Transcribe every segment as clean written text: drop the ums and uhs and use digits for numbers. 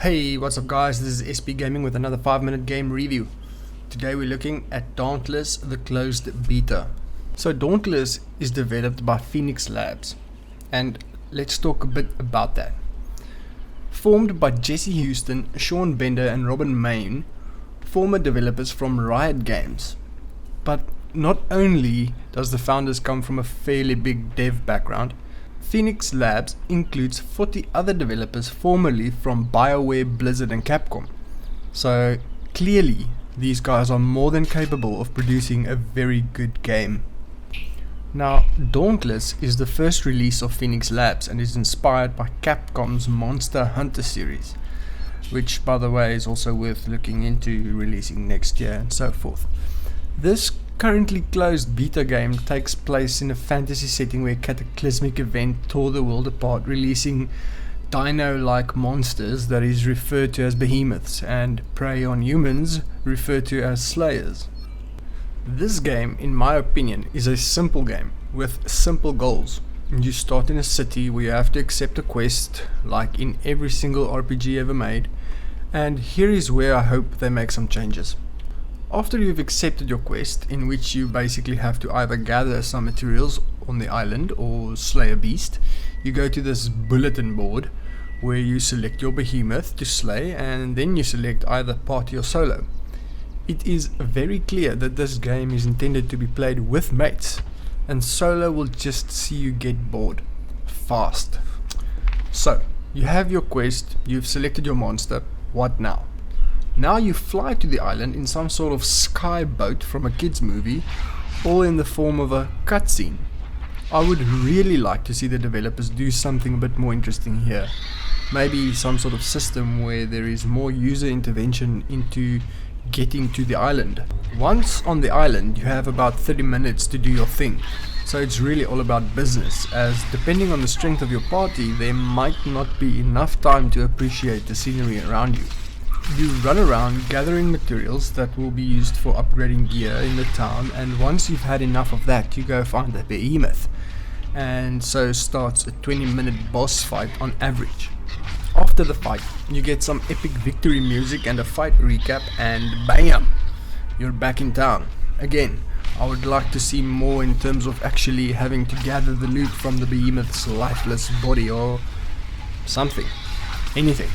Hey, what's up guys, this is SP Gaming with another 5-minute game review. Today we're looking at Dauntless, the Closed Beta. So Dauntless is developed by Phoenix Labs, and let's talk a bit about that. Formed by Jesse Houston, Sean Bender and Robin Main, former developers from Riot Games. But not only does the founders come from a fairly big dev background, Phoenix Labs includes 40 other developers formerly from BioWare, Blizzard and Capcom. So clearly these guys are more than capable of producing a very good game. Now Dauntless is the first release of Phoenix Labs and is inspired by Capcom's Monster Hunter series, which by the way is also worth looking into releasing next year and so forth. This currently closed beta game takes place in a fantasy setting where a cataclysmic event tore the world apart, releasing dino-like monsters that is referred to as behemoths and prey on humans referred to as slayers. This game, in my opinion, is a simple game with simple goals. You start in a city where you have to accept a quest like in every single RPG ever made, and here is where I hope they make some changes. After you've accepted your quest, in which you basically have to either gather some materials on the island or slay a beast, you go to this bulletin board where you select your behemoth to slay, and then you select either party or solo. It is very clear that this game is intended to be played with mates, and solo will just see you get bored fast. So, you have your quest, you've selected your monster, what now? Now you fly to the island in some sort of sky boat from a kids movie, all in the form of a cutscene. I would really like to see the developers do something a bit more interesting here. Maybe some sort of system where there is more user intervention into getting to the island. Once on the island you have about 30 minutes to do your thing. So it's really all about business, as depending on the strength of your party there might not be enough time to appreciate the scenery around you. You run around gathering materials that will be used for upgrading gear in the town, and once you've had enough of that you go find a behemoth, and so starts a 20-minute boss fight on average. After the fight you get some epic victory music and a fight recap, and bam! You're back in town. Again, I would like to see more in terms of actually having to gather the loot from the behemoth's lifeless body or something. Anything.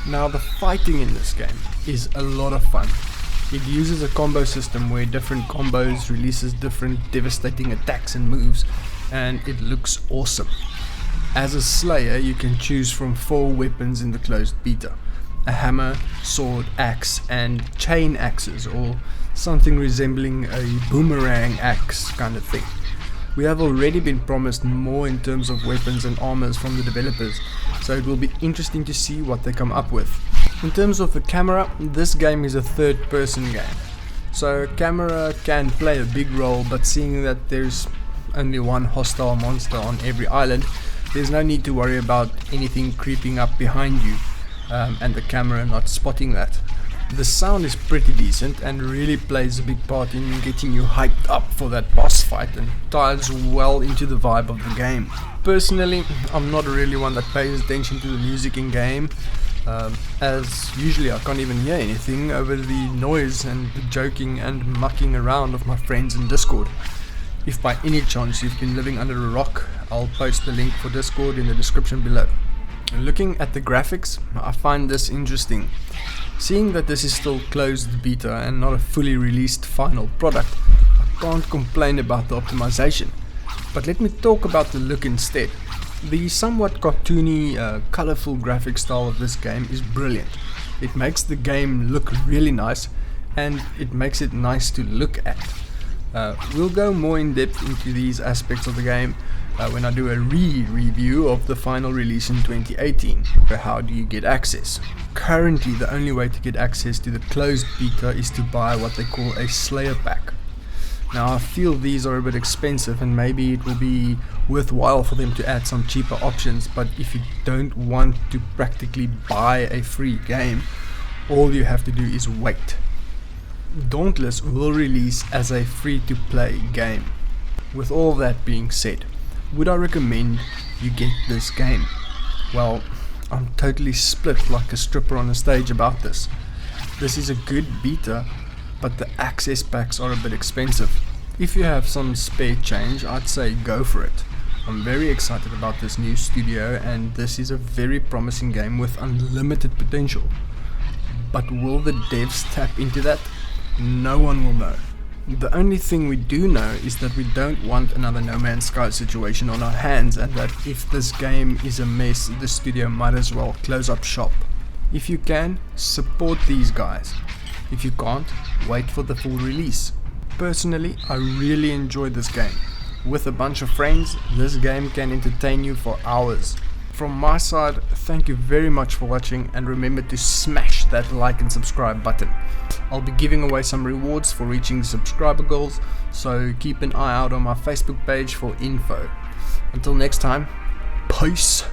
Now the fighting in this game is a lot of fun. It uses a combo system where different combos releases different devastating attacks and moves, and it looks awesome. As a slayer you can choose from 4 weapons in the closed beta: a hammer, sword, axe and chain axes, or something resembling a boomerang axe kind of thing. We have already been promised more in terms of weapons and armors from the developers, so it will be interesting to see what they come up with. In terms of the camera, this game is a third-person game, so camera can play a big role, but seeing that there's only one hostile monster on every island, there's no need to worry about anything creeping up behind you and the camera not spotting that. The sound is pretty decent and really plays a big part in getting you hyped up for that boss fight and ties well into the vibe of the game. Personally, I'm not really one that pays attention to the music in game, as usually I can't even hear anything over the noise and the joking and mucking around of my friends in Discord. If by any chance you've been living under a rock, I'll post the link for Discord in the description below. Looking at the graphics, I find this interesting. Seeing that this is still closed beta and not a fully released final product, I can't complain about the optimization. But let me talk about the look instead. The somewhat cartoony, colorful graphic style of this game is brilliant. It makes the game look really nice, and it makes it nice to look at. We'll go more in depth into these aspects of the game when I do a review of the final release in 2018. How do you get access? Currently the only way to get access to the closed beta is to buy what they call a Slayer pack. Now I feel these are a bit expensive and maybe it will be worthwhile for them to add some cheaper options, but if you don't want to practically buy a free game, all you have to do is wait. Dauntless will release as a free-to-play game. With all that being said, would I recommend you get this game? Well, I'm totally split like a stripper on a stage about this. This is a good beta, but the access packs are a bit expensive. If you have some spare change, I'd say go for it. I'm very excited about this new studio, and this is a very promising game with unlimited potential. But will the devs tap into that? No one will know. The only thing we do know is that we don't want another No Man's Sky situation on our hands, and that if this game is a mess, the studio might as well close up shop. If you can, support these guys. If you can't, wait for the full release. Personally, I really enjoyed this game. With a bunch of friends, this game can entertain you for hours. From my side, thank you very much for watching, and remember to smash that like and subscribe button. I'll be giving away some rewards for reaching subscriber goals, so keep an eye out on my Facebook page for info. Until next time, peace.